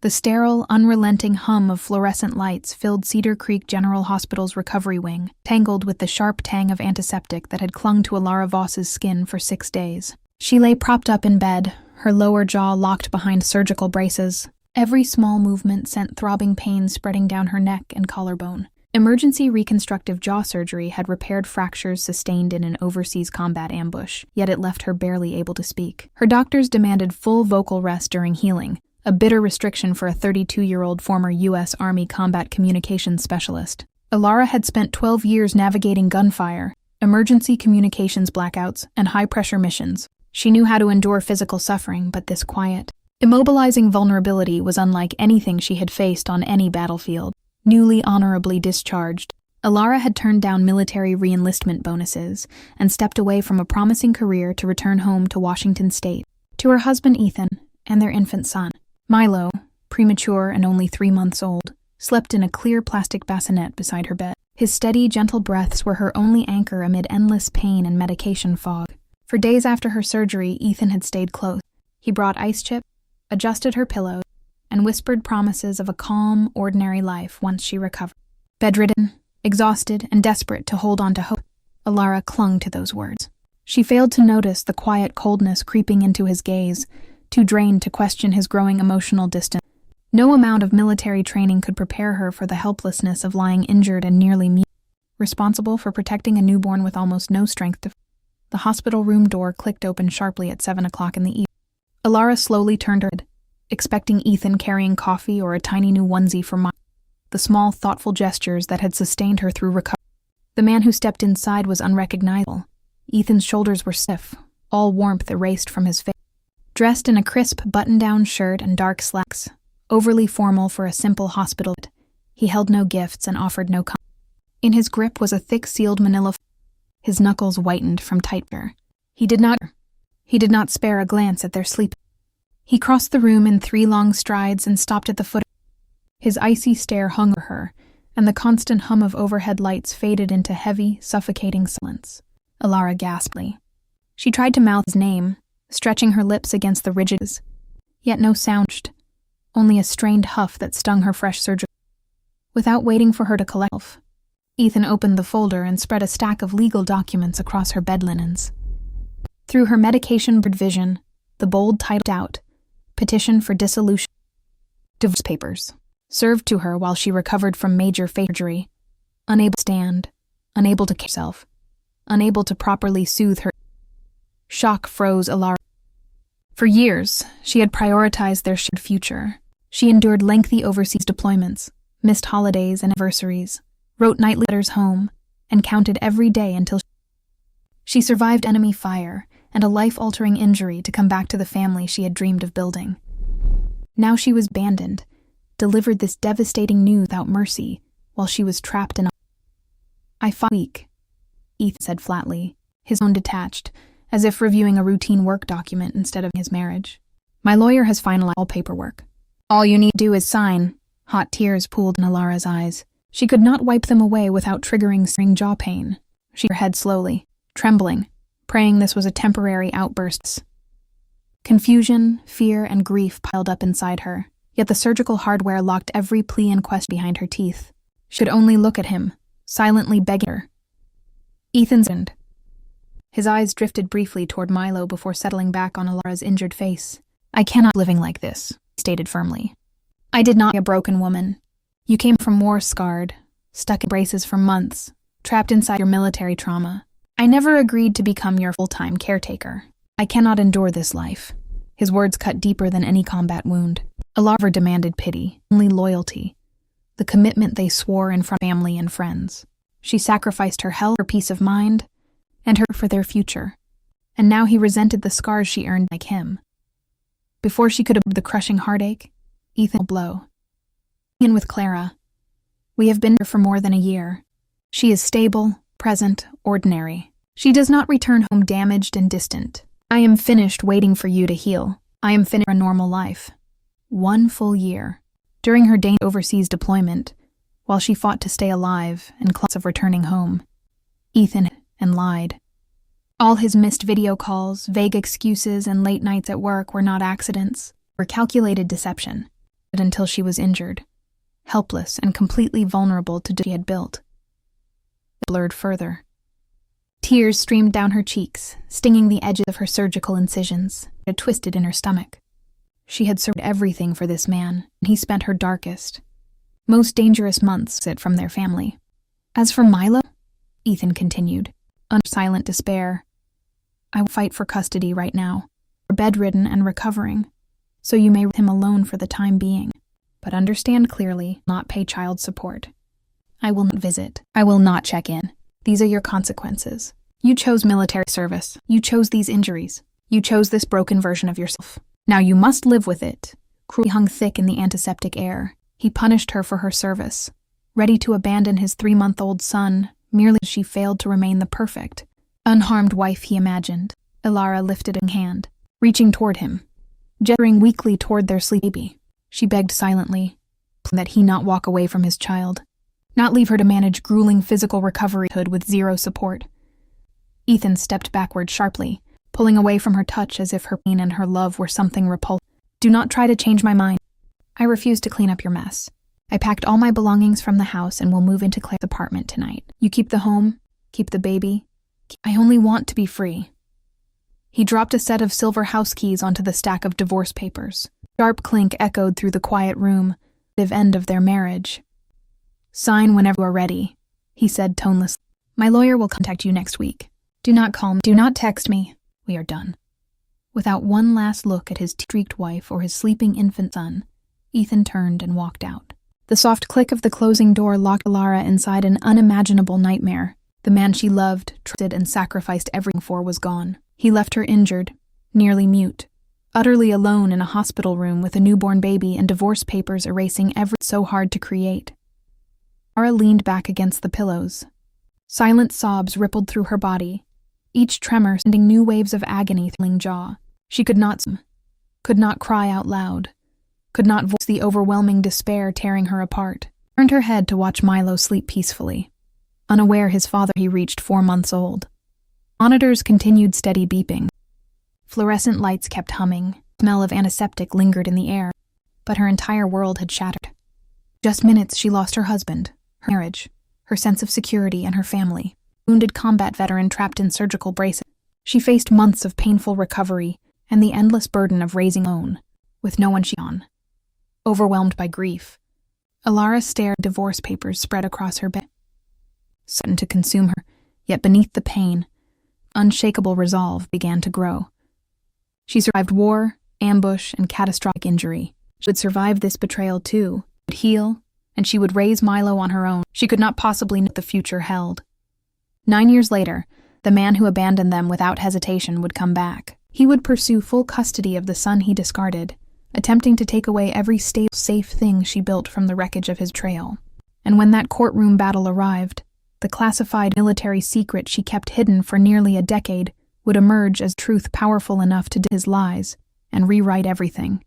The sterile, unrelenting hum of fluorescent lights filled Cedar Creek General Hospital's recovery wing, tangled with the sharp tang of antiseptic that had clung to Alara Voss's skin for 6 days. She lay propped up in bed, her lower jaw locked behind surgical braces. Every small movement sent throbbing pains spreading down her neck and collarbone. Emergency reconstructive jaw surgery had repaired fractures sustained in an overseas combat ambush, yet it left her barely able to speak. Her doctors demanded full vocal rest during healing, a bitter restriction for a 32-year-old former U.S. Army combat communications specialist. Alara had spent 12 years navigating gunfire, emergency communications blackouts, and high-pressure missions. She knew how to endure physical suffering, but this quiet, immobilizing vulnerability was unlike anything she had faced on any battlefield. Newly honorably discharged, Alara had turned down military re-enlistment bonuses and stepped away from a promising career to return home to Washington State, to her husband Ethan and their infant son. Milo, premature and only 3 months old, slept in a clear plastic bassinet beside her bed. His steady, gentle breaths were her only anchor amid endless pain and medication fog. For days after her surgery, Ethan had stayed close. He brought ice chips, adjusted her pillows, and whispered promises of a calm, ordinary life once she recovered. Bedridden, exhausted, and desperate to hold on to hope, Alara clung to those words. She failed to notice the quiet coldness creeping into his gaze, too drained to question his growing emotional distance. No amount of military training could prepare her for the helplessness of lying injured and nearly mute, responsible for protecting a newborn with almost no strength to fight. The hospital room door clicked open sharply at 7 o'clock in the evening. Alara slowly turned her head, expecting Ethan carrying coffee or a tiny new onesie for Milo, the small, thoughtful gestures that had sustained her through recovery. The man who stepped inside was unrecognizable. Ethan's shoulders were stiff, all warmth erased from his face. Dressed in a crisp button-down shirt and dark slacks, overly formal for a simple hospital, he held no gifts and offered no comment. In his grip was a thick sealed manila. His knuckles whitened from tight pressure. He did not spare a glance at their sleep. He crossed the room in 3 long strides and stopped at the foot. His icy stare hung over her, and the constant hum of overhead lights faded into heavy, suffocating silence. Alara gasped. She tried to mouth his name, stretching her lips against the ridges, yet no sound, only a strained huff that stung her fresh surgery. Without waiting for her to collect, Ethan opened the folder and spread a stack of legal documents across her bed linens. Through her medication-blurred vision, the bold title out, Petition for Dissolution. Divorce papers, served to her while she recovered from major surgery, unable to stand, unable to care herself, unable to properly soothe her. Shock froze Alara. For years, she had prioritized their shared future. She endured lengthy overseas deployments, missed holidays and anniversaries, wrote nightly letters home, and counted every day until she survived enemy fire and a life-altering injury to come back to the family she had dreamed of building. Now she was abandoned, delivered this devastating news without mercy, while she was trapped in a... "I fought weak," Ethan said flatly, his tone detached, as if reviewing a routine work document instead of his marriage. "My lawyer has finalized all paperwork. All you need to do is sign." Hot tears pooled in Alara's eyes. She could not wipe them away without triggering searing jaw pain. She shook her head slowly, trembling, praying this was a temporary outburst. Confusion, fear, and grief piled up inside her, yet the surgical hardware locked every plea and question behind her teeth. She could only look at him, silently begging her. Ethan's end. His eyes drifted briefly toward Milo before settling back on Alara's injured face. "I cannot living like this," he stated firmly. "I did not be a broken woman. You came from war scarred, stuck in braces for months, trapped inside your military trauma. I never agreed to become your full-time caretaker. I cannot endure this life." His words cut deeper than any combat wound. Alara demanded pity, only loyalty, the commitment they swore in front of family and friends. She sacrificed her health, her peace of mind, and her for their future. And now he resented the scars she earned like him. Before she could absorb the crushing heartache, Ethan will blow. "In with Clara. We have been here for more than a year. She is stable, present, ordinary. She does not return home damaged and distant. I am finished waiting for you to heal. I am finished for a normal life." 1 full year. During her dangerous overseas deployment, while she fought to stay alive and clutch of returning home, Ethan and lied. All his missed video calls, vague excuses, and late nights at work were not accidents, were calculated deception. until she was injured, helpless and completely vulnerable to what she had built. It blurred further. Tears streamed down her cheeks, stinging the edges of her surgical incisions. It had twisted in her stomach. She had served everything for this man, and he spent her darkest, most dangerous months from their family. As for Milo, Ethan continued, under silent despair, I will fight for custody right now. You're bedridden and recovering, so you may leave him alone for the time being. But understand clearly, not pay child support. I will not visit. I will not check in. These are your consequences. You chose military service. You chose these injuries. You chose this broken version of yourself. Now you must live with it. Cruelty hung thick in the antiseptic air. He punished her for her service, ready to abandon his 3-month-old son merely as she failed to remain the perfect, unharmed wife he imagined. Ilara lifted a hand, reaching toward him, gesturing weakly toward their sleeping baby. She begged silently, pleading that he not walk away from his child, not leave her to manage grueling physical recovery with zero support. Ethan stepped backward sharply, pulling away from her touch as if her pain and her love were something repulsive. Do not try to change my mind. I refuse to clean up your mess. I packed all my belongings from the house and will move into Claire's apartment tonight. You keep the home, keep the baby. I only want to be free. He dropped a set of silver house keys onto the stack of divorce papers. Sharp clink echoed through the quiet room, the end of their marriage. Sign whenever you are ready, he said tonelessly. My lawyer will contact you next week. Do not call me. Do not text me. We are done. Without one last look at his streaked wife or his sleeping infant son, Ethan turned and walked out. The soft click of the closing door locked Ilara inside an unimaginable nightmare. The man she loved, trusted, and sacrificed everything for was gone. He left her injured, nearly mute, utterly alone in a hospital room with a newborn baby and divorce papers erasing everything so hard to create. Ilara leaned back against the pillows. Silent sobs rippled through her body, each tremor sending new waves of agony through her jaw. She could not cry out loud, could not voice the overwhelming despair tearing her apart. Turned her head to watch Milo sleep peacefully. Unaware his father, he reached 4 months old. Monitors continued steady beeping. Fluorescent lights kept humming. The smell of antiseptic lingered in the air, but her entire world had shattered. Just minutes she lost her husband, her marriage, her sense of security, and her family. Wounded combat veteran trapped in surgical braces. She faced months of painful recovery and the endless burden of raising own, with no one on. Overwhelmed by grief, Ilara stared at divorce papers spread across her bed. Certain to consume her, yet beneath the pain, unshakable resolve began to grow. She survived war, ambush, and catastrophic injury. She would survive this betrayal too, would heal, and she would raise Milo on her own. She could not possibly know what the future held. 9 years later, the man who abandoned them without hesitation would come back. He would pursue full custody of the son he discarded, attempting to take away every stable, safe thing she built from the wreckage of his betrayal. And when that courtroom battle arrived, the classified military secret she kept hidden for nearly a decade would emerge as truth powerful enough to his lies and rewrite everything.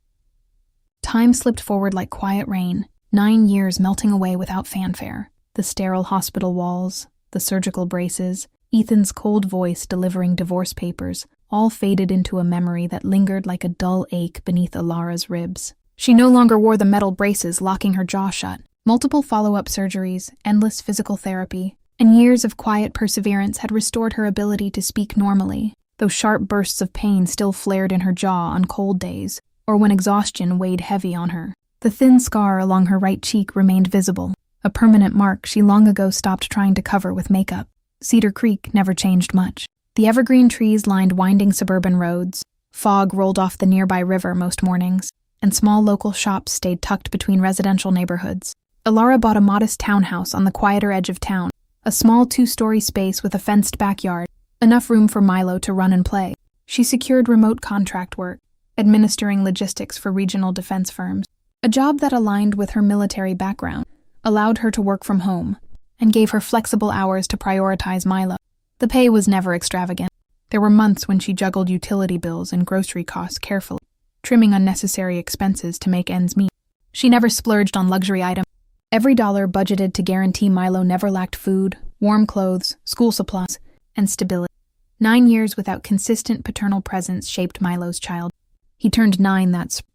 Time slipped forward like quiet rain, 9 years melting away without fanfare. The sterile hospital walls, the surgical braces, Ethan's cold voice delivering divorce papers, all faded into a memory that lingered like a dull ache beneath Ilara's ribs. She no longer wore the metal braces locking her jaw shut. Multiple follow-up surgeries, endless physical therapy, and years of quiet perseverance had restored her ability to speak normally, though sharp bursts of pain still flared in her jaw on cold days, or when exhaustion weighed heavy on her. The thin scar along her right cheek remained visible, a permanent mark she long ago stopped trying to cover with makeup. Cedar Creek never changed much. The evergreen trees lined winding suburban roads, fog rolled off the nearby river most mornings, and small local shops stayed tucked between residential neighborhoods. Ilara bought a modest townhouse on the quieter edge of town, a small 2-story space with a fenced backyard, enough room for Milo to run and play. She secured remote contract work, administering logistics for regional defense firms, a job that aligned with her military background, allowed her to work from home, and gave her flexible hours to prioritize Milo. The pay was never extravagant. There were months when she juggled utility bills and grocery costs carefully, trimming unnecessary expenses to make ends meet. She never splurged on luxury items. Every dollar budgeted to guarantee Milo never lacked food, warm clothes, school supplies, and stability. 9 years without consistent paternal presence shaped Milo's child. He turned 9 that spring.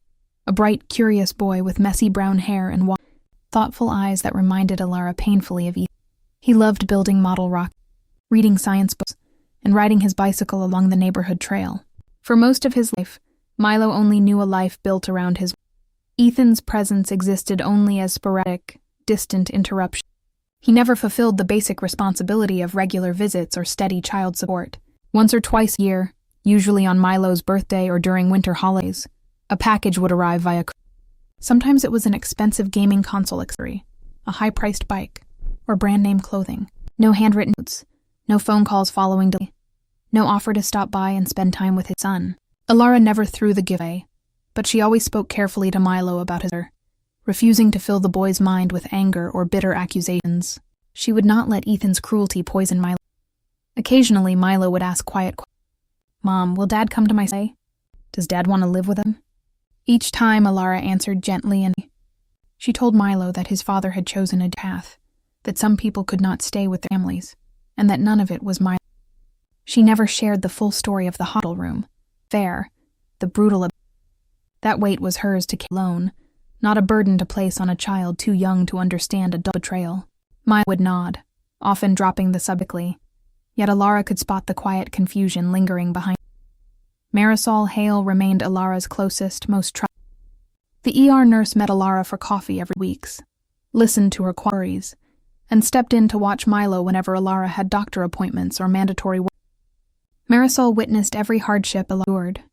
a bright, curious boy with messy brown hair and thoughtful eyes that reminded Alara painfully of Ethan. He loved building model rockets, reading science books, and riding his bicycle along the neighborhood trail. For most of his life, Milo only knew a life built around his. Ethan's presence existed only as sporadic, distant interruption. He never fulfilled the basic responsibility of regular visits or steady child support. Once or twice a year, usually on Milo's birthday or during winter holidays, a package would arrive via. Sometimes it was an expensive gaming console accessory, a high-priced bike, or brand-name clothing. No handwritten notes, no phone calls following delay, no offer to stop by and spend time with his son. Alara never threw the gift away, but she always spoke carefully to Milo about his refusing to fill the boy's mind with anger or bitter accusations. She would not let Ethan's cruelty poison Milo. Occasionally, Milo would ask quiet questions. "Mom, will Dad come to my say? Does Dad want to live with him?" Each time, Alara answered gently, and she told Milo that his father had chosen a path, that some people could not stay with their families, and that none of it was Milo. She never shared the full story of the hospital room. The brutal. That weight was hers to carry alone, not a burden to place on a child too young to understand adult betrayal. Milo would nod, often dropping the subject, yet Alara could spot the quiet confusion lingering behind. Marisol Hale remained Alara's closest, most trusted. The ER nurse met Alara for coffee every weeks, listened to her queries, and stepped in to watch Milo whenever Alara had doctor appointments or mandatory work. Marisol witnessed every hardship Alara endured,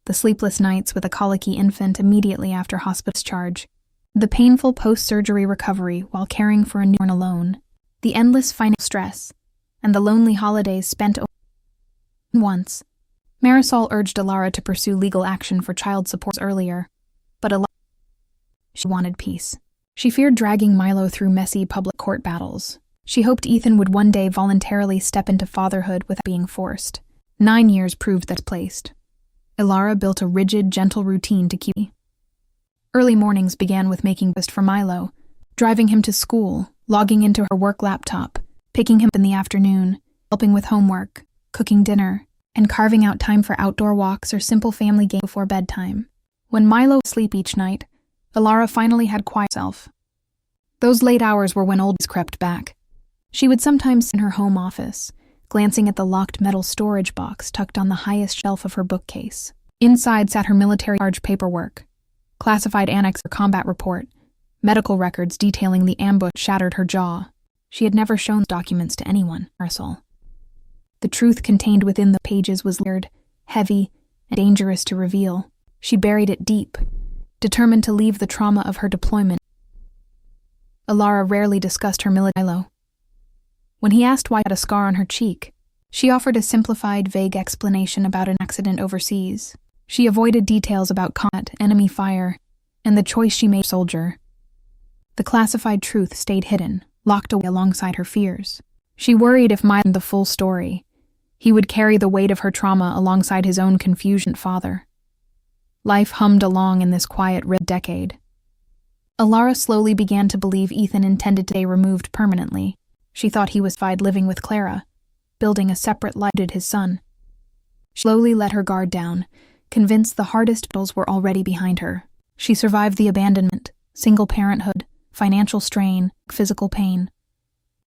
the sleepless nights with a colicky infant immediately after hospital discharge, the painful post-surgery recovery while caring for a newborn alone, the endless financial stress, and the lonely holidays spent once. Marisol urged Alara to pursue legal action for child support earlier, but she wanted peace. She feared dragging Milo through messy public court battles. She hoped Ethan would one day voluntarily step into fatherhood without being forced. 9 years proved that placed. Alara built a rigid, gentle routine to keep. Early mornings began with making breakfast for Milo, driving him to school, logging into her work laptop, picking him up in the afternoon, helping with homework, cooking dinner, and carving out time for outdoor walks or simple family games before bedtime. When Milo would sleep each night, Alara finally had quiet self. Those late hours were when oldies crept back. She would sometimes sit in her home office, glancing at the locked metal storage box tucked on the highest shelf of her bookcase. Inside sat her military charge paperwork, classified annex or combat report, medical records detailing the ambush shattered her jaw. She had never shown documents to anyone, Marisol. The truth contained within the pages was layered, heavy, and dangerous to reveal. She buried it deep, determined to leave the trauma of her deployment. Alara rarely discussed her military. When he asked why she had a scar on her cheek, she offered a simplified, vague explanation about an accident overseas. She avoided details about combat, enemy fire, and the choice she made as a soldier. The classified truth stayed hidden, locked away alongside her fears. She worried if Milo knew the full story, he would carry the weight of her trauma alongside his own confusion father. Life hummed along in this quiet decade. Alara slowly began to believe Ethan intended to stay removed permanently. She thought he was fine living with Clara, building a separate life with his son. She slowly let her guard down, convinced the hardest battles were already behind her. She survived the abandonment, single parenthood, financial strain, physical pain.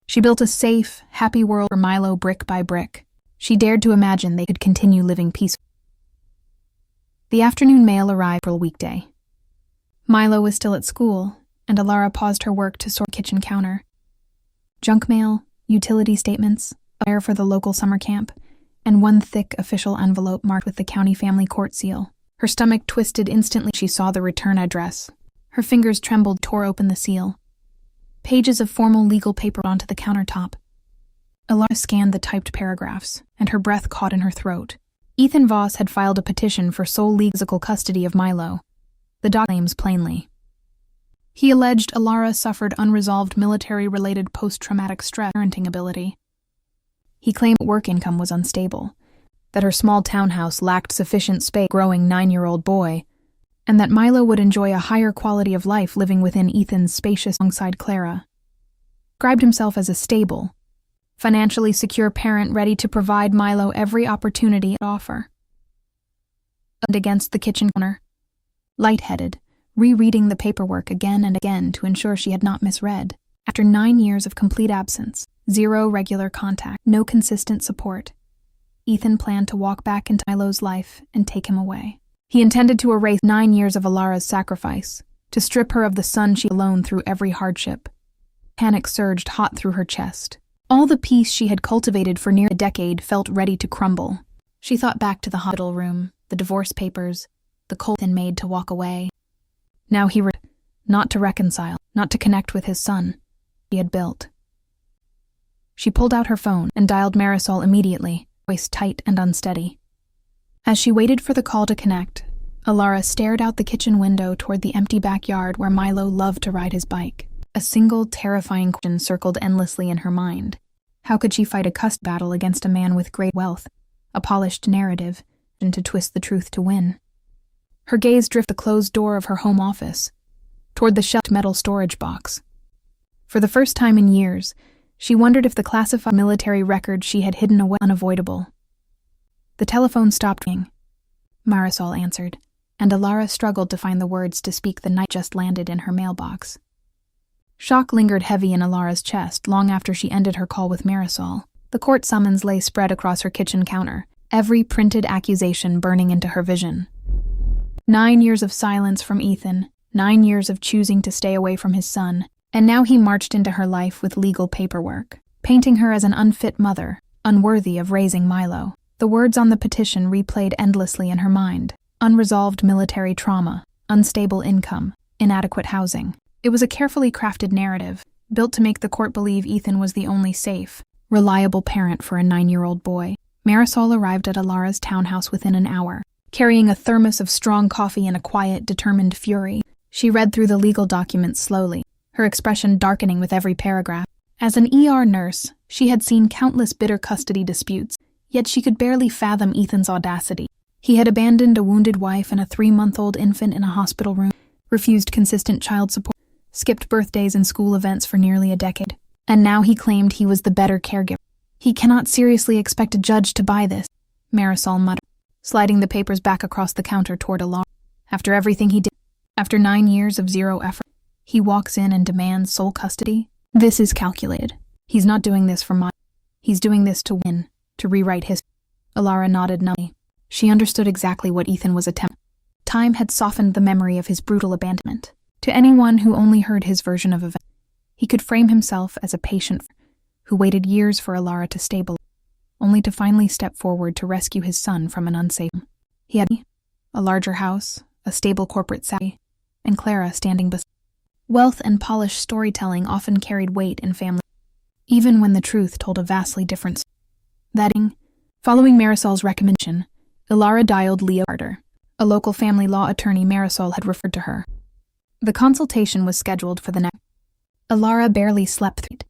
She built a safe, happy world for Milo brick by brick. She dared to imagine they could continue living peacefully. The afternoon mail arrived for a weekday. Milo was still at school, and Alara paused her work to sort the kitchen counter. Junk mail, utility statements, a flyer for the local summer camp, and one thick official envelope marked with the county family court seal. Her stomach twisted instantly as she saw the return address. Her fingers trembled, tore open the seal. Pages of formal legal paper onto the countertop. Alara scanned the typed paragraphs, and her breath caught in her throat. Ethan Voss had filed a petition for sole legal physical custody of Milo. The doc claims plainly. He alleged Alara suffered unresolved military-related post-traumatic stress parenting ability. He claimed work income was unstable, that her small townhouse lacked sufficient space for a growing 9-year-old boy, and that Milo would enjoy a higher quality of life living within Ethan's spacious alongside Clara. Described himself as a stable, financially secure parent ready to provide Milo every opportunity to offer. And against the kitchen counter, lightheaded, rereading the paperwork again and again to ensure she had not misread. After 9 years of complete absence, 0 regular contact, no consistent support, Ethan planned to walk back into Milo's life and take him away. He intended to erase 9 years of Alara's sacrifice, to strip her of the son she alone through every hardship. Panic surged hot through her chest. All the peace she had cultivated for near a decade felt ready to crumble. She thought back to the hospital room, the divorce papers, the cold Ethan made to walk away. Now he returned, not to reconcile, not to connect with his son he had built. She pulled out her phone and dialed Marisol immediately, voice tight and unsteady. As she waited for the call to connect, Alara stared out the kitchen window toward the empty backyard where Milo loved to ride his bike. A single terrifying question circled endlessly in her mind. How could she fight a custody battle against a man with great wealth, a polished narrative, and to twist the truth to win? Her gaze drifted the closed door of her home office, toward the shelved metal storage box. For the first time in years, she wondered if the classified military record she had hidden away was unavoidable. The telephone stopped ringing. Marisol answered, and Alara struggled to find the words to speak the night just landed in her mailbox. Shock lingered heavy in Alara's chest long after she ended her call with Marisol. The court summons lay spread across her kitchen counter, every printed accusation burning into her vision. 9 years of silence from Ethan, 9 years of choosing to stay away from his son, and now he marched into her life with legal paperwork, painting her as an unfit mother, unworthy of raising Milo. The words on the petition replayed endlessly in her mind. Unresolved military trauma, unstable income, inadequate housing. It was a carefully crafted narrative, built to make the court believe Ethan was the only safe, reliable parent for a 9-year-old boy. Marisol arrived at Alara's townhouse within an hour, carrying a thermos of strong coffee and a quiet, determined fury. She read through the legal documents slowly, her expression darkening with every paragraph. As an ER nurse, she had seen countless bitter custody disputes, yet she could barely fathom Ethan's audacity. He had abandoned a wounded wife and a 3-month-old infant in a hospital room, refused consistent child support, skipped birthdays and school events for nearly a decade, and now he claimed he was the better caregiver. He cannot seriously expect a judge to buy this, Marisol muttered, sliding the papers back across the counter toward Alara. After everything he did, after 9 years of zero effort, he walks in and demands sole custody. This is calculated. He's not doing this for money. He's doing this to win, to rewrite history. Alara nodded numbly. She understood exactly what Ethan was attempting. Time had softened the memory of his brutal abandonment. To anyone who only heard his version of events, he could frame himself as a patient who waited years for Alara to stabilize, only to finally step forward to rescue his son from an unsafe home. He had a larger house, a stable corporate salary, and Clara standing beside. Wealth and polished storytelling often carried weight in family, even when the truth told a vastly different story. That evening, following Marisol's recommendation, Alara dialed Leo Carter, a local family law attorney Marisol had referred to her. The consultation was scheduled for the next. Alara barely slept through it.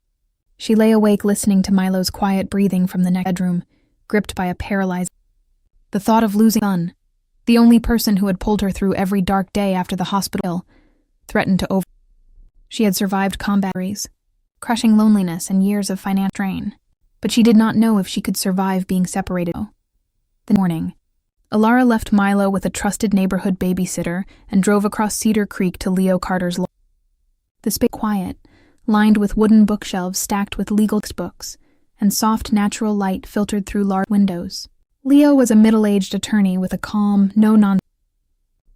She lay awake listening to Milo's quiet breathing from the next bedroom, gripped by a paralyzed. The thought of losing son, the only person who had pulled her through every dark day after the hospital, threatened to over. She had survived combat injuries, crushing loneliness and years of financial strain, but she did not know if she could survive being separated. The morning, Alara left Milo with a trusted neighborhood babysitter and drove across Cedar Creek to Leo Carter's law. The space was quiet, lined with wooden bookshelves stacked with legal textbooks, and soft natural light filtered through large windows. Leo was a middle-aged attorney with a calm, no-nonsense.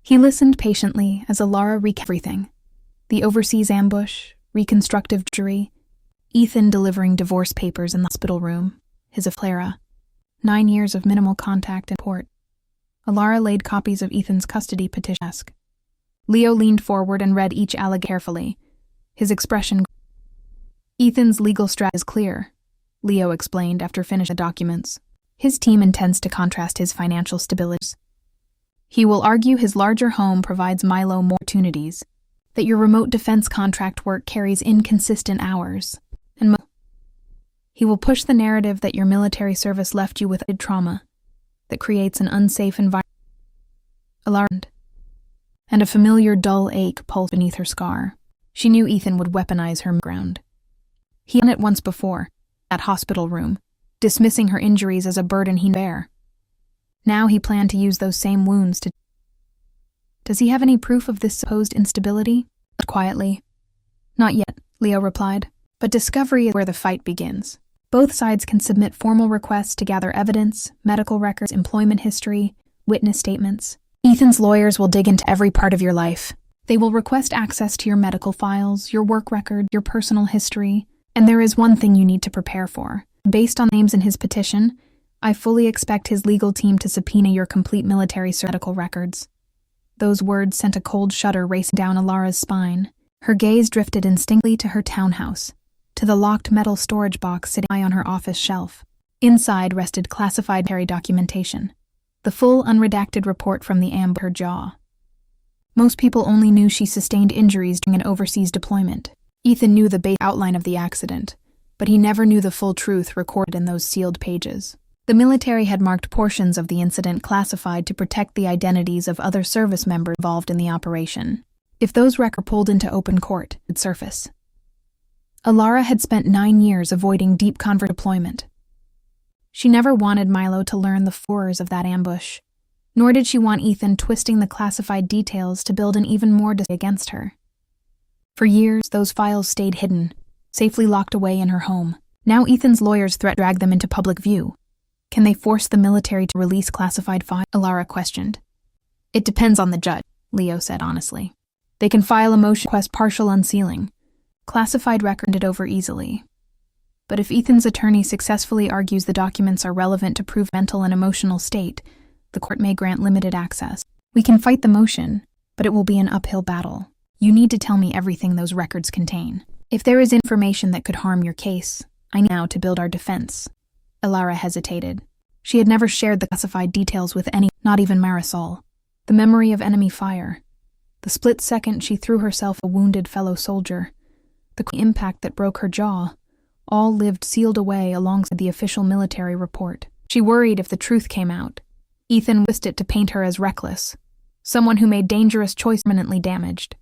He listened patiently as Alara recapped everything. The overseas ambush, reconstructive jury, Ethan delivering divorce papers in the hospital room, his Clara, 9 years of minimal contact and support. Alara laid copies of Ethan's custody petition on the desk. Leo leaned forward and read each allegation carefully, his expression. Ethan's legal strategy is clear, Leo explained after finishing the documents. His team intends to contrast his financial stability. He will argue his larger home provides Milo more opportunities, that your remote defense contract work carries inconsistent hours, and he will push the narrative that your military service left you with trauma, that creates an unsafe environment. Alarmed, and a familiar dull ache pulsed beneath her scar. She knew Ethan would weaponize her ground. He had done it once before, at hospital room, dismissing her injuries as a burden he bear. Now he planned to use those same wounds to Does he have any proof of this supposed instability? Quietly. Not yet, Leo replied. But discovery is where the fight begins. Both sides can submit formal requests to gather evidence, medical records, employment history, witness statements. Ethan's lawyers will dig into every part of your life. They will request access to your medical files, your work record, your personal history. And there is one thing you need to prepare for. Based on names in his petition, I fully expect his legal team to subpoena your complete military medical records. Those words sent a cold shudder racing down Alara's spine. Her gaze drifted instinctively to her townhouse, to the locked metal storage box sitting high on her office shelf. Inside rested classified military documentation, the full unredacted report from the ambush. Her jaw. Most people only knew she sustained injuries during an overseas deployment. Ethan knew the basic outline of the accident, but he never knew the full truth recorded in those sealed pages. The military had marked portions of the incident classified to protect the identities of other service members involved in the operation. If those records were pulled into open court, it would surface. Alara had spent 9 years avoiding deep deployment. She never wanted Milo to learn the horrors of that ambush, nor did she want Ethan twisting the classified details to build an even more against her. For years, those files stayed hidden, safely locked away in her home. Now Ethan's lawyers drag them into public view. Can they force the military to release classified files? Alara questioned. It depends on the judge, Leo said honestly. They can file a motion to request partial unsealing. Classified recorded over easily. But if Ethan's attorney successfully argues the documents are relevant to prove mental and emotional state, the court may grant limited access. We can fight the motion, but it will be an uphill battle. You need to tell me everything those records contain. If there is information that could harm your case, I need now to build our defense. Alara hesitated. She had never shared the classified details with anyone, not even Marisol. The memory of enemy fire. The split second she threw herself a wounded fellow soldier. The impact that broke her jaw. All lived sealed away alongside the official military report. She worried if the truth came out. Ethan twisted it to paint her as reckless. Someone who made dangerous choices permanently damaged.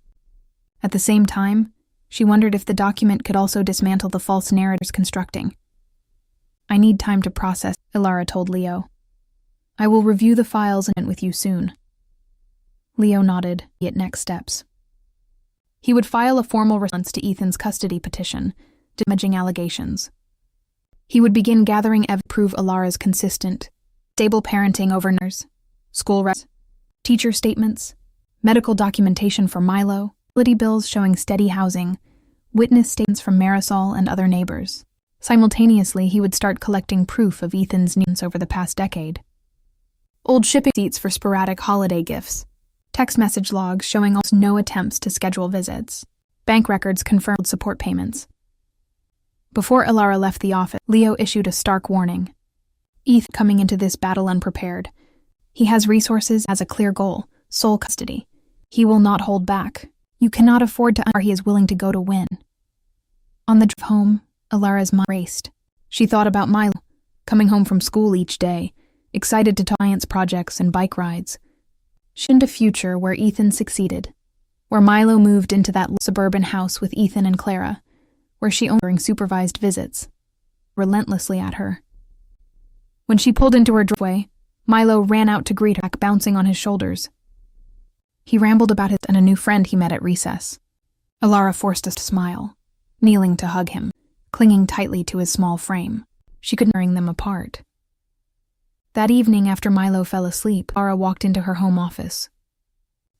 At the same time, she wondered if the document could also dismantle the false narratives constructing. I need time to process, Alara told Leo. I will review the files and with you soon. Leo nodded at next steps. He would file a formal response to Ethan's custody petition, damaging allegations. He would begin gathering evidence to prove Alara's consistent, stable parenting over nurse, school records, teacher statements, medical documentation for Milo, utility bills showing steady housing, witness statements from Marisol and other neighbors. Simultaneously, he would start collecting proof of Ethan's needs over the past decade. Old shipping receipts for sporadic holiday gifts, text message logs showing almost no attempts to schedule visits, bank records confirmed support payments. Before Alara left the office, Leo issued a stark warning. Ethan coming into this battle unprepared. He has resources, has a clear goal, sole custody. He will not hold back. You cannot afford to he is willing to go to win. On the drive home, Alara's mind raced. She thought about Milo, coming home from school each day, excited to talk science projects and bike rides. She envisioned a future where Ethan succeeded, where Milo moved into that suburban house with Ethan and Clara, where she owned during supervised visits, relentlessly at her. When she pulled into her driveway, Milo ran out to greet her, bouncing on his shoulders. He rambled about his and a new friend he met at recess. Alara forced a smile, kneeling to hug him, clinging tightly to his small frame. She couldn't tear them apart. That evening after Milo fell asleep, Alara walked into her home office.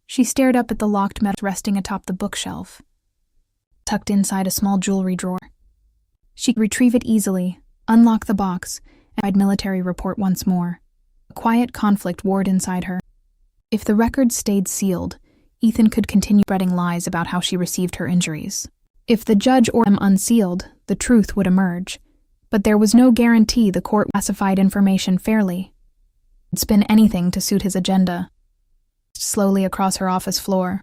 She stared up at the locked metal resting atop the bookshelf, tucked inside a small jewelry drawer. She could retrieve it easily, unlock the box, and read military report once more. A quiet conflict warred inside her. If the records stayed sealed, Ethan could continue spreading lies about how she received her injuries. If the judge ordered them unsealed, the truth would emerge. But there was no guarantee the court classified information fairly. He'd spin anything to suit his agenda. Slowly across her office floor.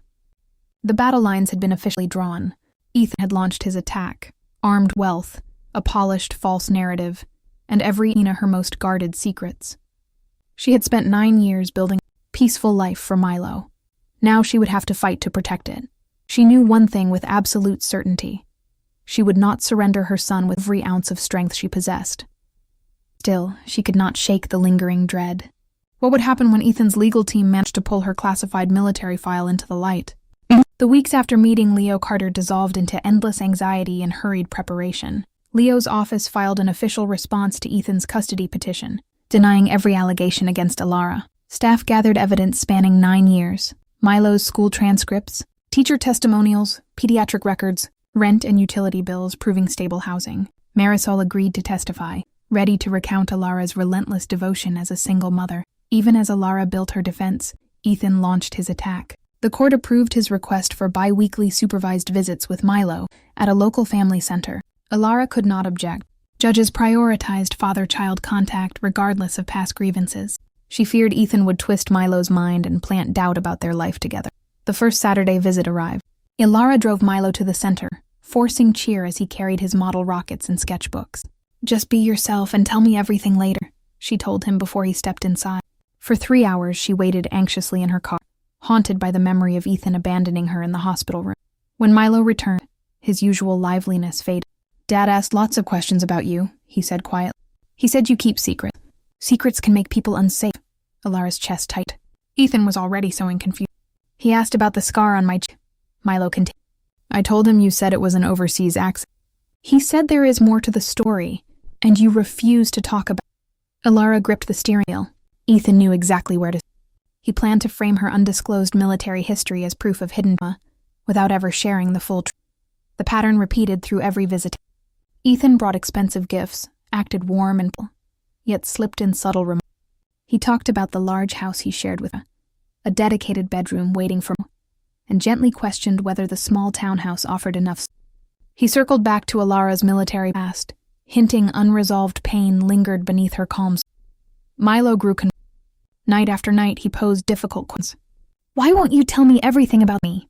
The battle lines had been officially drawn. Ethan had launched his attack, armed wealth, a polished false narrative, and every her most guarded secrets. She had spent 9 years building a peaceful life for Milo. Now she would have to fight to protect it. She knew one thing with absolute certainty. She would not surrender her son with every ounce of strength she possessed. Still, she could not shake the lingering dread. What would happen when Ethan's legal team managed to pull her classified military file into the light? The weeks after meeting Leo Carter dissolved into endless anxiety and hurried preparation. Leo's office filed an official response to Ethan's custody petition, denying every allegation against Alara. Staff gathered evidence spanning 9 years: Milo's school transcripts, teacher testimonials, pediatric records, rent and utility bills proving stable housing. Marisol agreed to testify, ready to recount Alara's relentless devotion as a single mother. Even as Alara built her defense, Ethan launched his attack. The court approved his request for bi-weekly supervised visits with Milo at a local family center. Alara could not object. Judges prioritized father-child contact regardless of past grievances. She feared Ethan would twist Milo's mind and plant doubt about their life together. The first Saturday visit arrived. Alara drove Milo to the center, forcing cheer as he carried his model rockets and sketchbooks. "Just be yourself and tell me everything later," she told him before he stepped inside. For 3 hours, she waited anxiously in her car, haunted by the memory of Ethan abandoning her in the hospital room. When Milo returned, his usual liveliness faded. "Dad asked lots of questions about you," he said quietly. "He said you keep secrets. Secrets can make people unsafe." Alara's chest tightened. Ethan was already so confused. "He asked about the scar on my cheek," Milo continued. "I told him you said it was an overseas accident. He said there is more to the story, and you refuse to talk about it." Alara gripped the steering wheel. Ethan knew exactly where to. He planned to frame her undisclosed military history as proof of hidden trauma, without ever sharing the full truth. The pattern repeated through every visit. Ethan brought expensive gifts, acted warm and yet slipped in subtle remarks. He talked about the large house he shared with her, a dedicated bedroom waiting for him, and gently questioned whether the small townhouse offered enough. He circled back to Alara's military past, hinting unresolved pain lingered beneath her calm. Milo grew confused. Night after night, he posed difficult questions. "Why won't you tell me everything about me?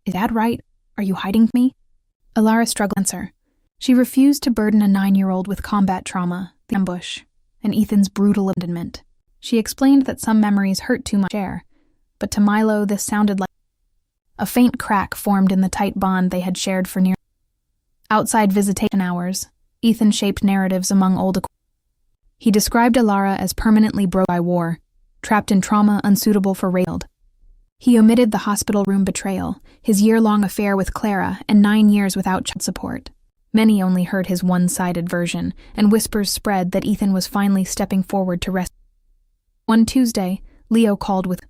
Is Dad right? Are you hiding from me?" Alara struggled to answer. She refused to burden a 9-year-old with combat trauma, the ambush, and Ethan's brutal abandonment. She explained that some memories hurt too much to share, but to Milo this sounded like a faint crack formed in the tight bond they had shared for near. Outside visitation hours, Ethan shaped narratives among old acquaintances. He described Alara as permanently broken by war, trapped in trauma unsuitable for railed. He omitted the hospital room betrayal, his year-long affair with Clara, and 9 years without child support. Many only heard his one-sided version, and whispers spread that Ethan was finally stepping forward to rescue. One Tuesday, Leo called with.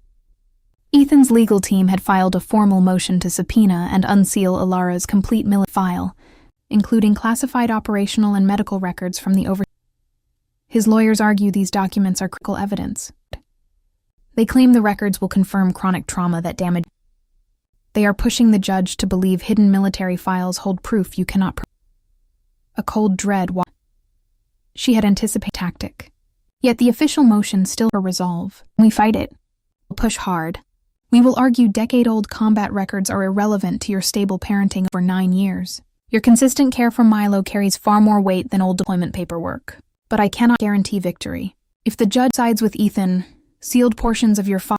Ethan's legal team had filed a formal motion to subpoena and unseal Alara's complete military file, including classified operational and medical records from the overseas. His lawyers argue these documents are critical evidence. They claim the records will confirm chronic trauma that damaged. They are pushing the judge to believe hidden military files hold proof you cannot prove. A cold dread she had anticipated tactic. Yet the official motion still her resolve. We fight it. We'll push hard. We will argue decade-old combat records are irrelevant to your stable parenting over 9 years. Your consistent care for Milo carries far more weight than old deployment paperwork. But I cannot guarantee victory. If the judge sides with Ethan, sealed portions of your file.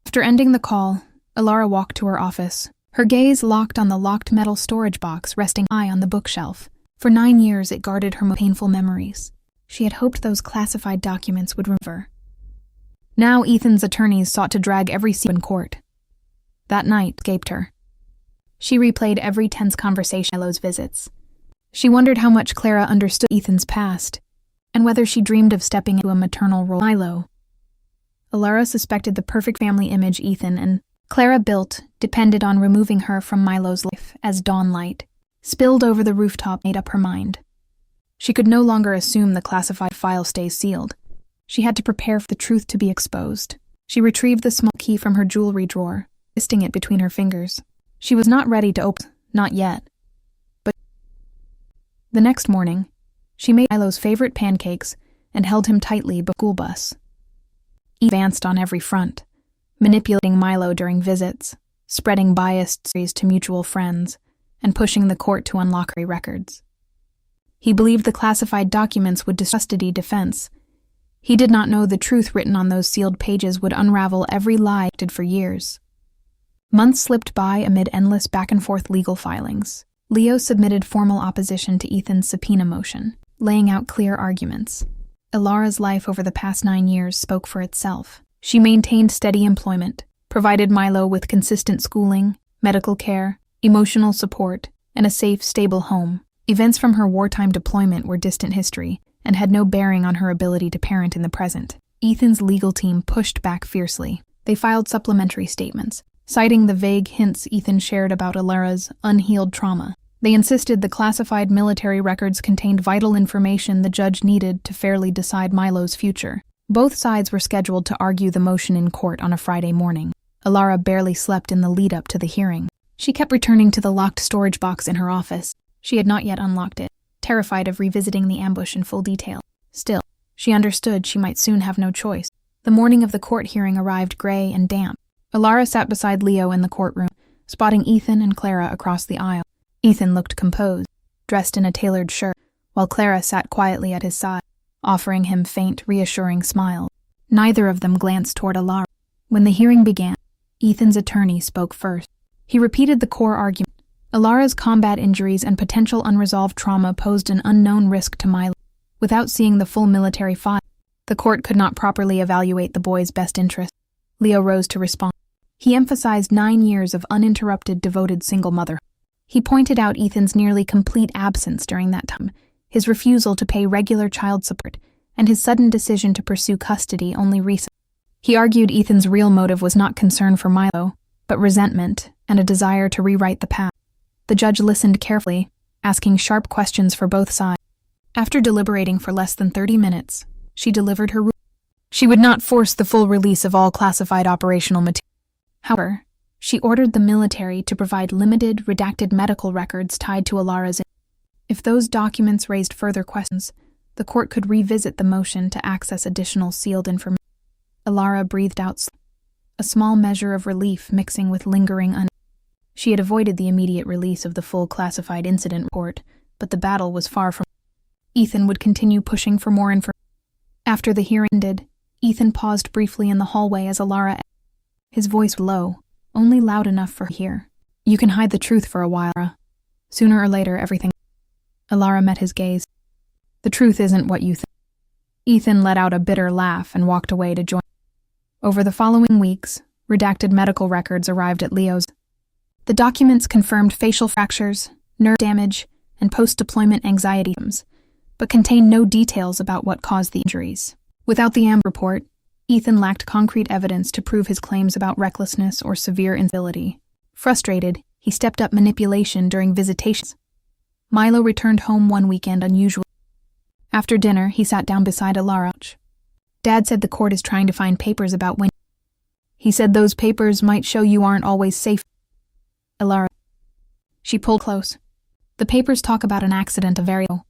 After ending the call, Alara walked to her office, her gaze locked on the locked metal storage box resting high on the bookshelf. For 9 years, it guarded her most painful memories. She had hoped those classified documents would remember. Now Ethan's attorneys sought to drag every secret in court. That night escaped her. She replayed every tense conversation at Milo's visits. She wondered how much Clara understood Ethan's past, and whether she dreamed of stepping into a maternal role. Milo. Alara suspected the perfect family image Ethan and Clara built depended on removing her from Milo's life as dawn light spilled over the rooftop made up her mind. She could no longer assume the classified file stays sealed. She had to prepare for the truth to be exposed. She retrieved the small key from her jewelry drawer, twisting it between her fingers. She was not ready to open, not yet. But the next morning, she made Milo's favorite pancakes and held him tightly before the school bus. He advanced on every front, manipulating Milo during visits, spreading biased stories to mutual friends, and pushing the court to unlock her records. He believed the classified documents would custody defense. He did not know the truth written on those sealed pages would unravel every lie acted for years. Months slipped by amid endless back-and-forth legal filings. Leo submitted formal opposition to Ethan's subpoena motion, laying out clear arguments. Ilara's life over the past 9 years spoke for itself. She maintained steady employment, provided Milo with consistent schooling, medical care, emotional support, and a safe, stable home. Events from her wartime deployment were distant history and had no bearing on her ability to parent in the present. Ethan's legal team pushed back fiercely. They filed supplementary statements, citing the vague hints Ethan shared about Ilara's unhealed trauma. They insisted the classified military records contained vital information the judge needed to fairly decide Milo's future. Both sides were scheduled to argue the motion in court on a Friday morning. Ilara barely slept in the lead-up to the hearing. She kept returning to the locked storage box in her office. She had not yet unlocked it, terrified of revisiting the ambush in full detail. Still, she understood she might soon have no choice. The morning of the court hearing arrived gray and damp. Ilara sat beside Leo in the courtroom, spotting Ethan and Clara across the aisle. Ethan looked composed, dressed in a tailored shirt, while Clara sat quietly at his side, offering him faint, reassuring smiles. Neither of them glanced toward Ilara. When the hearing began, Ethan's attorney spoke first. He repeated the core argument. Ilara's combat injuries and potential unresolved trauma posed an unknown risk to Milo. Without seeing the full military file, the court could not properly evaluate the boy's best interest. Leo rose to respond. He emphasized 9 years of uninterrupted, devoted single motherhood. He pointed out Ethan's nearly complete absence during that time, his refusal to pay regular child support, and his sudden decision to pursue custody only recently. He argued Ethan's real motive was not concern for Milo, but resentment and a desire to rewrite the past. The judge listened carefully, asking sharp questions for both sides. After deliberating for less than 30 minutes, she delivered her ruling. She would not force the full release of all classified operational material. However, she ordered the military to provide limited, redacted medical records tied to Ilara's. If those documents raised further questions, the court could revisit the motion to access additional sealed information. Ilara breathed out, a small measure of relief mixing with lingering unease. She had avoided the immediate release of the full classified incident report, but the battle was far from. Ethan would continue pushing for more information. After the hearing ended, Ethan paused briefly in the hallway as Ilara. His voice was low, only loud enough for her to hear. You can hide the truth for a while, Ilara. Sooner or later, everything. Ilara met his gaze. The truth isn't what you think. Ethan let out a bitter laugh and walked away to join. Over the following weeks, redacted medical records arrived at Leo's. The documents confirmed facial fractures, nerve damage, and post-deployment anxiety symptoms, but contained no details about what caused the injuries. Without the AMB report, Ethan lacked concrete evidence to prove his claims about recklessness or severe instability. Frustrated, he stepped up manipulation during visitations. Milo returned home one weekend unusually. After dinner, he sat down beside Ilara. Dad said the court is trying to find papers about when. He said those papers might show you aren't always safe. Ilara. She pulled close. The papers talk about an accident a very low.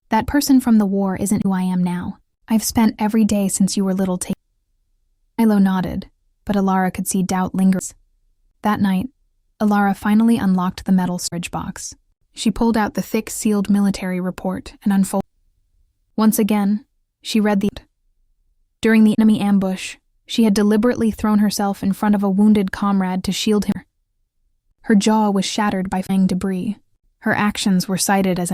That person from the war isn't who I am now. I've spent every day since you were little taking. Milo nodded, but Ilara could see doubt lingers. That night, Ilara finally unlocked the metal storage box. She pulled out the thick, sealed military report and unfolded. Once again, she read the. During the enemy ambush, she had deliberately thrown herself in front of a wounded comrade to shield him. Her jaw was shattered by flying debris. Her actions were cited as.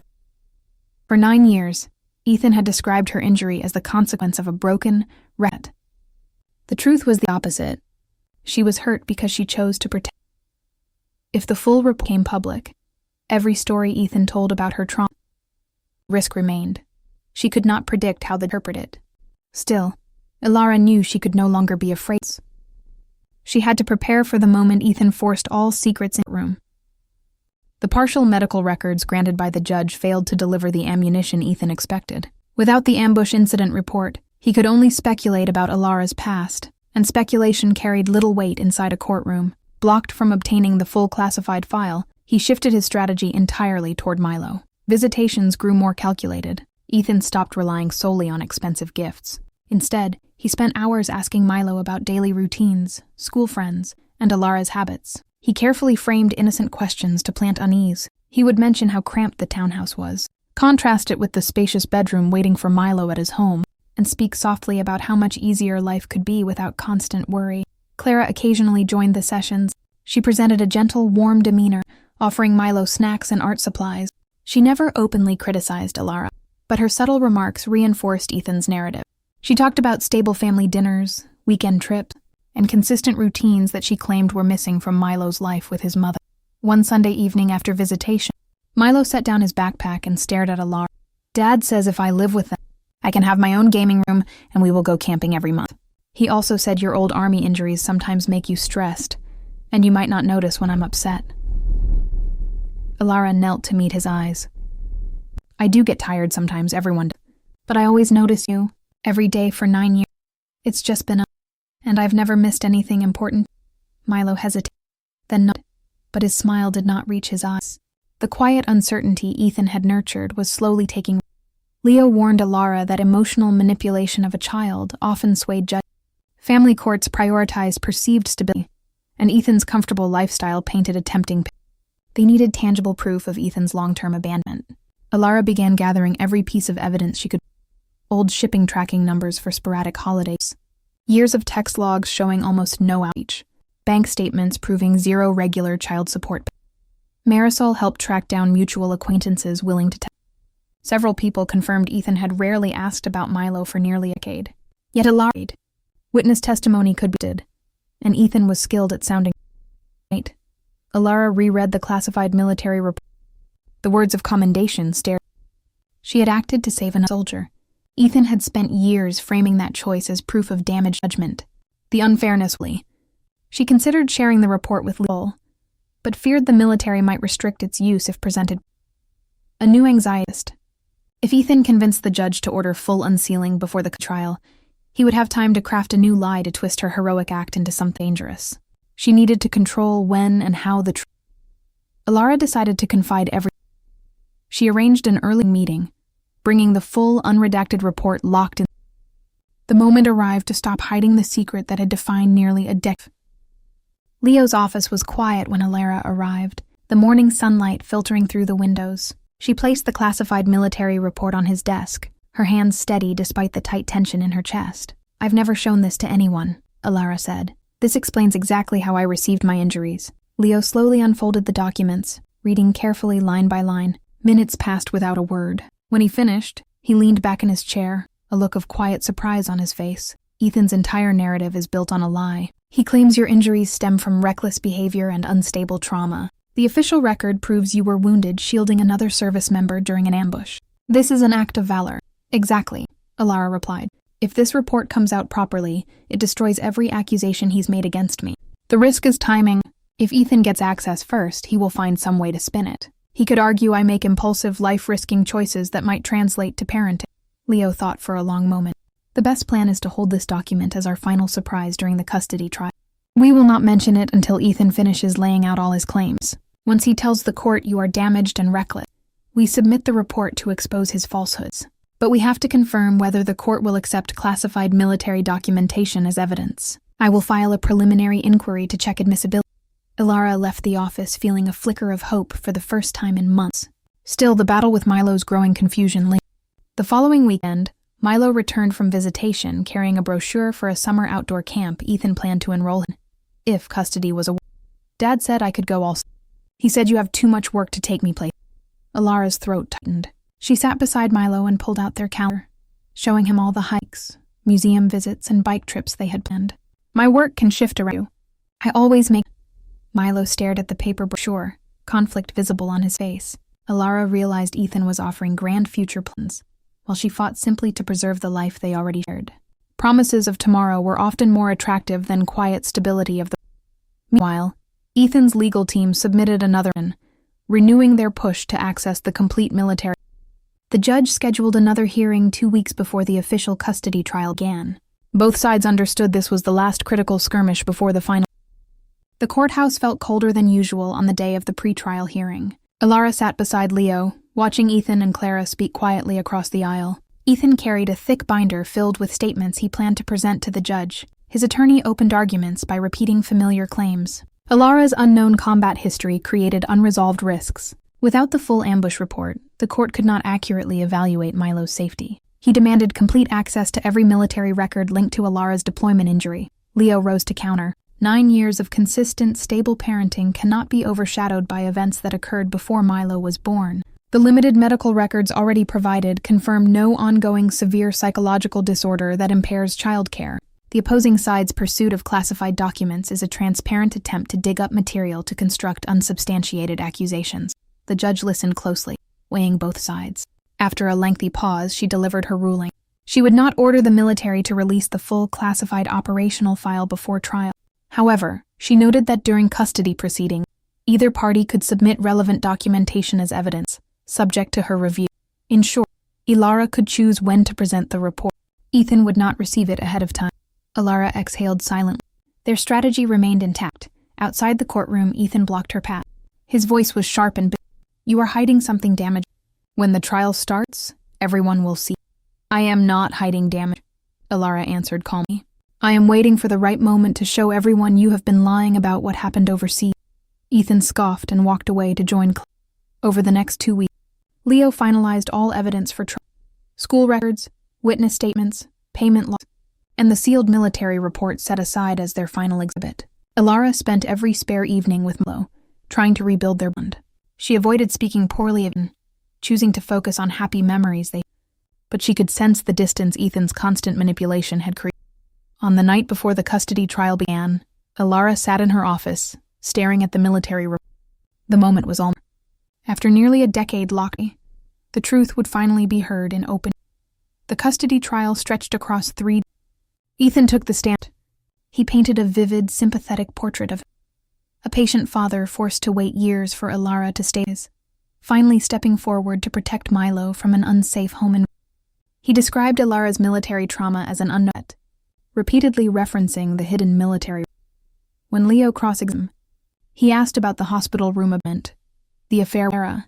For 9 years, Ethan had described her injury as the consequence of a broken rat. The truth was the opposite. She was hurt because she chose to protect. If the full report became public, every story Ethan told about her trauma, risk remained. She could not predict how they'd interpret it. Still, Ilara knew she could no longer be afraid. She had to prepare for the moment Ethan forced all secrets in the room. The partial medical records granted by the judge failed to deliver the ammunition Ethan expected. Without the ambush incident report, he could only speculate about Ilara's past, and speculation carried little weight inside a courtroom. Blocked from obtaining the full classified file, he shifted his strategy entirely toward Milo. Visitations grew more calculated. Ethan stopped relying solely on expensive gifts. Instead, he spent hours asking Milo about daily routines, school friends, and Ilara's habits. He carefully framed innocent questions to plant unease. He would mention how cramped the townhouse was, contrast it with the spacious bedroom waiting for Milo at his home, and speak softly about how much easier life could be without constant worry. Clara occasionally joined the sessions. She presented a gentle, warm demeanor, offering Milo snacks and art supplies. She never openly criticized Ilara. but her subtle remarks reinforced Ethan's narrative. She talked about stable family dinners, weekend trips, and consistent routines that she claimed were missing from Milo's life with his mother. One Sunday evening after visitation, Milo set down his backpack and stared at Alara. "Dad says if I live with them, I can have my own gaming room and we will go camping every month. He also said your old army injuries sometimes make you stressed, and you might not notice when I'm upset." Alara knelt to meet his eyes. "I do get tired sometimes, everyone does. But I always notice you, every day for 9 years. It's just been and I've never missed anything important." Milo hesitated, then nodded, but his smile did not reach his eyes. The quiet uncertainty Ethan had nurtured was slowly taking. Leo warned Alara that emotional manipulation of a child often swayed judgment. Family courts prioritized perceived stability, and Ethan's comfortable lifestyle painted a tempting picture. They needed tangible proof of Ethan's long-term abandonment. Alara began gathering every piece of evidence she could. Old shipping tracking numbers for sporadic holidays. Years of text logs showing almost no outreach. Bank statements proving zero regular child support. Marisol helped track down mutual acquaintances willing to tell. Several people confirmed Ethan had rarely asked about Milo for nearly a decade. Yet Alara, witness testimony could be did, and Ethan was skilled at sounding right. Alara reread the classified military report. The words of commendation stared. She had acted to save a soldier. Ethan had spent years framing that choice as proof of damaged judgment. The unfairness. She considered sharing the report with Leo, but feared the military might restrict its use if presented. A new anxiety. If Ethan convinced the judge to order full unsealing before the trial, he would have time to craft a new lie to twist her heroic act into something dangerous. She needed to control when and how the Alara decided to confide everything. She arranged an early meeting, bringing the full, unredacted report locked in. The moment arrived to stop hiding the secret that had defined nearly a decade. Leo's office was quiet when Alara arrived, the morning sunlight filtering through the windows. She placed the classified military report on his desk, her hands steady despite the tight tension in her chest. "I've never shown this to anyone," Alara said. "This explains exactly how I received my injuries." Leo slowly unfolded the documents, reading carefully line by line. Minutes passed without a word. When he finished, he leaned back in his chair, a look of quiet surprise on his face. "Ethan's entire narrative is built on a lie. He claims your injuries stem from reckless behavior and unstable trauma. The official record proves you were wounded shielding another service member during an ambush. This is an act of valor." "Exactly," Alara replied. "If this report comes out properly, it destroys every accusation he's made against me. The risk is timing. If Ethan gets access first, he will find some way to spin it. He could argue I make impulsive, life-risking choices that might translate to parenting." Leo thought for a long moment. "The best plan is to hold this document as our final surprise during the custody trial. We will not mention it until Ethan finishes laying out all his claims. Once he tells the court you are damaged and reckless, we submit the report to expose his falsehoods. But we have to confirm whether the court will accept classified military documentation as evidence. I will file a preliminary inquiry to check admissibility." Alara left the office feeling a flicker of hope for the first time in months. Still, the battle with Milo's growing confusion lingered. The following weekend, Milo returned from visitation carrying a brochure for a summer outdoor camp Ethan planned to enroll in, if custody was awarded. "Dad said I could go also. He said you have too much work to take me places." Alara's throat tightened. She sat beside Milo and pulled out their calendar, showing him all the hikes, museum visits, and bike trips they had planned. "My work can shift around you. I always make..." Milo stared at the paper brochure, conflict visible on his face. Alara realized Ethan was offering grand future plans, while she fought simply to preserve the life they already shared. Promises of tomorrow were often more attractive than quiet stability of the... Meanwhile, Ethan's legal team submitted another one, renewing their push to access the complete military. The judge scheduled another hearing 2 weeks before the official custody trial began. Both sides understood this was the last critical skirmish before the final. The courthouse felt colder than usual on the day of the pre-trial hearing. Alara sat beside Leo, watching Ethan and Clara speak quietly across the aisle. Ethan carried a thick binder filled with statements he planned to present to the judge. His attorney opened arguments by repeating familiar claims. Alara's unknown combat history created unresolved risks. Without the full ambush report, the court could not accurately evaluate Milo's safety. He demanded complete access to every military record linked to Alara's deployment injury. Leo rose to counter. 9 years of consistent, stable parenting cannot be overshadowed by events that occurred before Milo was born. The limited medical records already provided confirm no ongoing severe psychological disorder that impairs childcare. The opposing side's pursuit of classified documents is a transparent attempt to dig up material to construct unsubstantiated accusations. The judge listened closely, weighing both sides. After a lengthy pause, she delivered her ruling. She would not order the military to release the full classified operational file before trial. However, she noted that during custody proceedings, either party could submit relevant documentation as evidence, subject to her review. In short, Ilara could choose when to present the report. Ethan would not receive it ahead of time. Ilara exhaled silently. Their strategy remained intact. Outside the courtroom, Ethan blocked her path. His voice was sharp and bitter. You are hiding something damaging. When the trial starts, everyone will see. I am not hiding damage, Ilara answered calmly. I am waiting for the right moment to show everyone you have been lying about what happened overseas. Ethan scoffed and walked away to join Claire. Over the next 2 weeks, Leo finalized all evidence for trial. School records, witness statements, payment logs, and the sealed military report set aside as their final exhibit. Ilara spent every spare evening with Milo, trying to rebuild their bond. She avoided speaking poorly of Ethan, choosing to focus on happy memories but she could sense the distance Ethan's constant manipulation had created. On the night before the custody trial began, Ilara sat in her office, staring at the military report. The moment was almost. After nearly a decade locked, the truth would finally be heard in open. The custody trial stretched across 3 days. Ethan took the stand. He painted a vivid, sympathetic portrait of a patient father forced to wait years for Ilara to stay his, finally stepping forward to protect Milo from an unsafe home environment. He described Ilara's military trauma as an unknown, repeatedly referencing the hidden military. When Leo cross-examined him, he asked about the hospital room event, the affair era,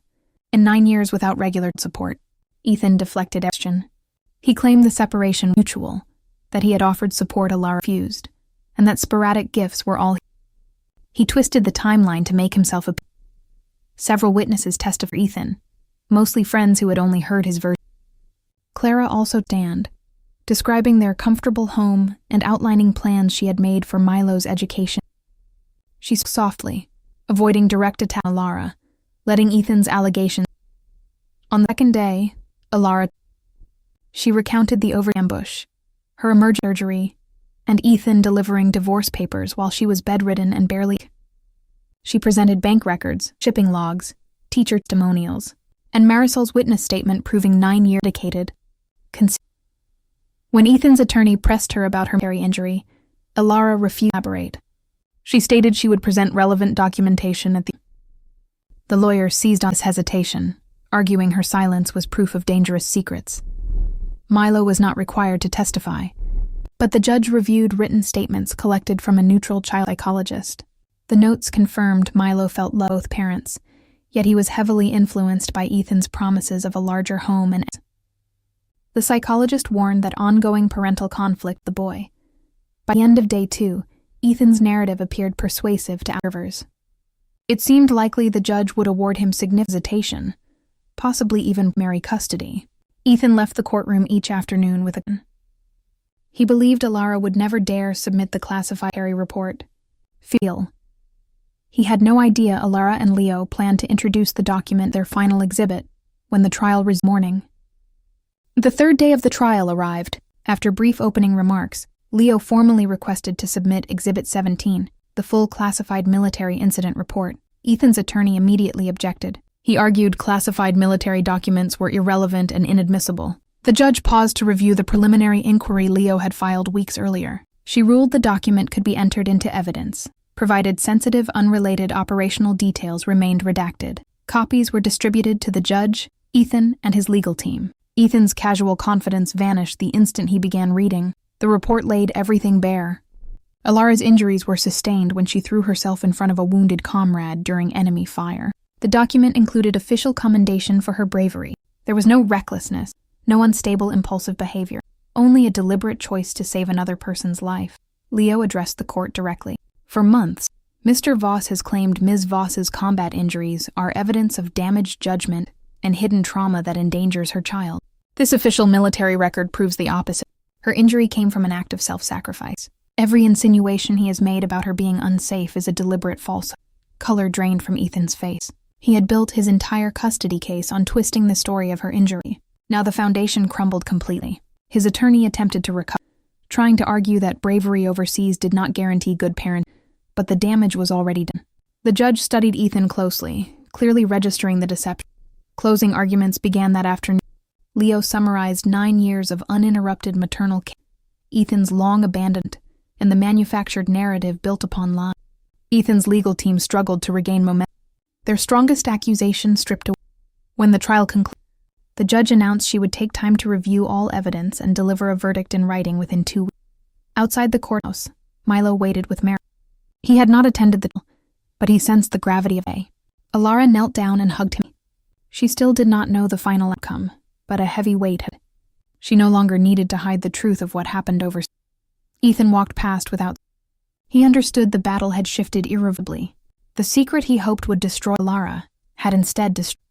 and 9 years without regular support. Ethan deflected the question. He claimed the separation was mutual, that he had offered support Ilara refused, and that sporadic gifts were all. He twisted the timeline to make himself appear. Several witnesses testified for Ethan, mostly friends who had only heard his version. Clara also stand, describing their comfortable home and outlining plans she had made for Milo's education. She spoke softly, avoiding direct attack on Ilara, letting Ethan's allegations. On the second day, she recounted the ambush, her emergency surgery, and Ethan delivering divorce papers while she was bedridden and barely. She presented bank records, shipping logs, teacher testimonials, and Marisol's witness statement proving 9 years dedicated. When Ethan's attorney pressed her about her military injury, Ilara refused to elaborate. She stated she would present relevant documentation at the lawyer seized on his hesitation, arguing her silence was proof of dangerous secrets. Milo was not required to testify, but the judge reviewed written statements collected from a neutral child psychologist. The notes confirmed Milo felt love for both parents, yet he was heavily influenced by Ethan's promises of a larger home and the psychologist warned that ongoing parental conflict the boy. By the end of day 2, Ethan's narrative appeared persuasive to observers. It seemed likely the judge would award him significant visitation, possibly even primary custody. Ethan left the courtroom each afternoon with a gun. He believed Ilara would never dare submit the classified report. He had no idea Ilara and Leo planned to introduce the document their final exhibit when the trial resumed morning. The third day of the trial arrived. After brief opening remarks, Leo formally requested to submit Exhibit 17, the full classified military incident report. Ethan's attorney immediately objected. He argued classified military documents were irrelevant and inadmissible. The judge paused to review the preliminary inquiry Leo had filed weeks earlier. She ruled the document could be entered into evidence, provided sensitive, unrelated operational details remained redacted. Copies were distributed to the judge, Ethan, and his legal team. Ethan's casual confidence vanished the instant he began reading. The report laid everything bare. Ilara's injuries were sustained when she threw herself in front of a wounded comrade during enemy fire. The document included official commendation for her bravery. There was no recklessness, no unstable impulsive behavior, only a deliberate choice to save another person's life. Leo addressed the court directly. For months, Mr. Voss has claimed Ms. Voss's combat injuries are evidence of damaged judgment and hidden trauma that endangers her child. This official military record proves the opposite. Her injury came from an act of self-sacrifice. Every insinuation he has made about her being unsafe is a deliberate falsehood. Color drained from Ethan's face. He had built his entire custody case on twisting the story of her injury. Now the foundation crumbled completely. His attorney attempted to recover, trying to argue that bravery overseas did not guarantee good parenting, but the damage was already done. The judge studied Ethan closely, clearly registering the deception. Closing arguments began that afternoon. Leo summarized 9 years of uninterrupted maternal care, Ethan's long abandonment, and the manufactured narrative built upon lies. Ethan's legal team struggled to regain momentum, their strongest accusation stripped away. When the trial concluded, the judge announced she would take time to review all evidence and deliver a verdict in writing within 2 weeks. Outside the courthouse, Milo waited with Mary. He had not attended the trial, but he sensed the gravity of it. Alara knelt down and hugged him. She still did not know the final outcome, but a heavy weight had. She no longer needed to hide the truth of what happened overseas. Ethan walked past without. He understood the battle had shifted irrevocably. The secret he hoped would destroy Alara had instead destroyed.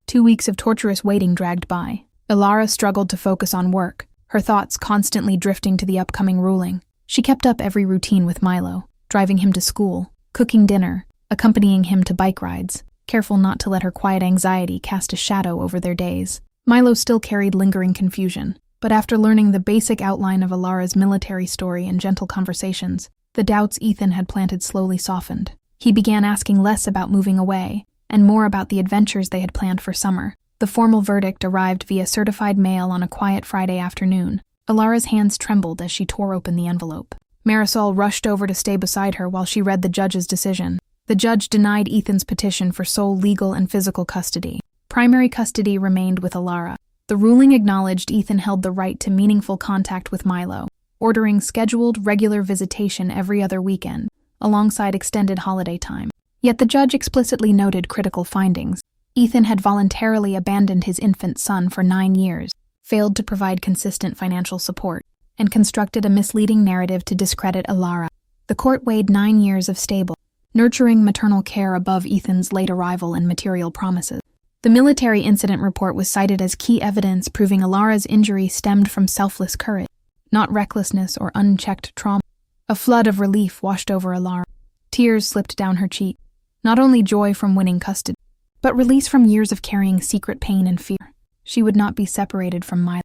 2 weeks of torturous waiting dragged by. Alara struggled to focus on work, her thoughts constantly drifting to the upcoming ruling. She kept up every routine with Milo, driving him to school, cooking dinner, accompanying him to bike rides, careful not to let her quiet anxiety cast a shadow over their days. Milo still carried lingering confusion, but after learning the basic outline of Alara's military story and gentle conversations, the doubts Ethan had planted slowly softened. He began asking less about moving away, and more about the adventures they had planned for summer. The formal verdict arrived via certified mail on a quiet Friday afternoon. Alara's hands trembled as she tore open the envelope. Marisol rushed over to stay beside her while she read the judge's decision. The judge denied Ethan's petition for sole legal and physical custody. Primary custody remained with Alara. The ruling acknowledged Ethan held the right to meaningful contact with Milo, ordering scheduled regular visitation every other weekend, alongside extended holiday time. Yet the judge explicitly noted critical findings. Ethan had voluntarily abandoned his infant son for 9 years, failed to provide consistent financial support, and constructed a misleading narrative to discredit Alara. The court weighed 9 years of stable, nurturing maternal care above Ethan's late arrival and material promises. The military incident report was cited as key evidence proving Alara's injury stemmed from selfless courage, not recklessness or unchecked trauma. A flood of relief washed over Alara. Tears slipped down her cheek. Not only joy from winning custody, but release from years of carrying secret pain and fear. She would not be separated from Milo.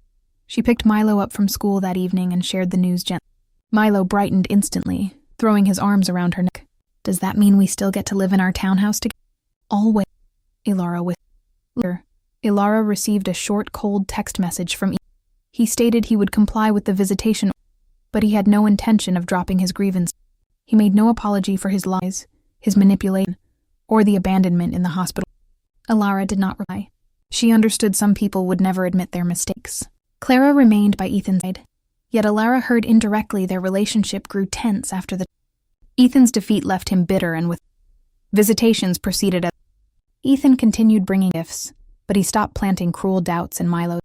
She picked Milo up from school that evening and shared the news gently. Milo brightened instantly, throwing his arms around her neck. "Does that mean we still get to live in our townhouse together?" "Always," Alara whispered. Later, Alara received a short, cold text message from Ethan. He stated he would comply with the visitation, but he had no intention of dropping his grievance. He made no apology for his lies, his manipulation, or the abandonment in the hospital. Alara did not reply. She understood some people would never admit their mistakes. Clara remained by Ethan's side, yet Alara heard indirectly their relationship grew tense after the. Ethan's defeat left him bitter and with. Visitations proceeded as. Ethan continued bringing gifts, but he stopped planting cruel doubts in Milo.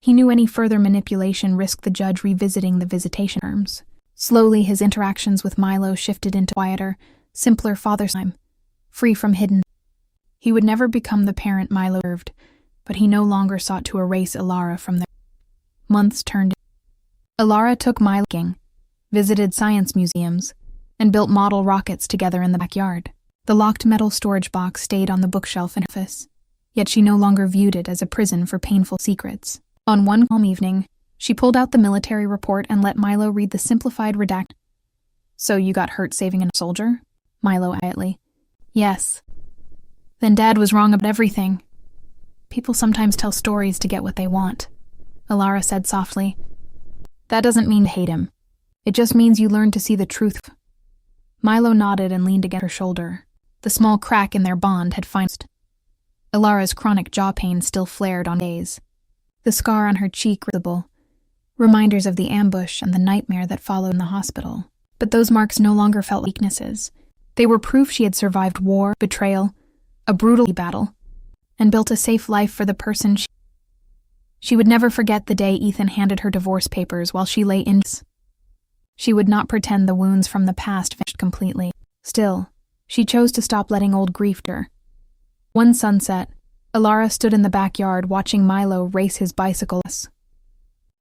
He knew any further manipulation risked the judge revisiting the visitation terms. Slowly, his interactions with Milo shifted into quieter, simpler father time, free from hidden. He would never become the parent Milo deserved, but he no longer sought to erase Alara from their. Months turned. Alara took Milo hiking, visited science museums, and built model rockets together in the backyard. The locked metal storage box stayed on the bookshelf in her office, yet she no longer viewed it as a prison for painful secrets. On one calm evening, she pulled out the military report and let Milo read the simplified redact. "So you got hurt saving a soldier?" Milo quietly. "Yes." "Then Dad was wrong about everything." "People sometimes tell stories to get what they want," Alara said softly. "That doesn't mean to hate him. It just means you learn to see the truth." Milo nodded and leaned against her shoulder. The small crack in their bond had finally. Alara's chronic jaw pain still flared on days. The scar on her cheek was visible, reminders of the ambush and the nightmare that followed in the hospital. But those marks no longer felt like weaknesses. They were proof she had survived war, betrayal, a brutal battle, and built a safe life for the person she would never forget the day Ethan handed her divorce papers while she lay in. She would not pretend the wounds from the past vanished completely. Still, she chose to stop letting old grief to her. One sunset, Alara stood in the backyard watching Milo race his bicycle.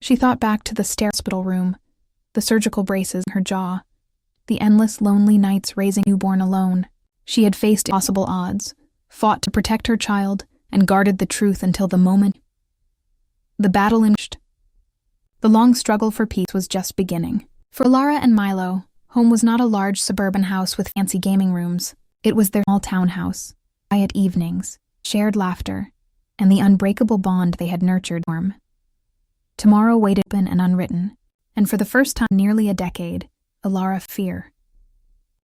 She thought back to the hospital room, the surgical braces in her jaw, the endless lonely nights raising a newborn alone. She had faced impossible odds, fought to protect her child, and guarded the truth until the moment. The battle finished. The long struggle for peace was just beginning. For Lara and Milo, home was not a large suburban house with fancy gaming rooms. It was their small townhouse. Quiet evenings, shared laughter, and the unbreakable bond they had nurtured. Tomorrow waited open and unwritten, and for the first time in nearly a decade, Lara fear.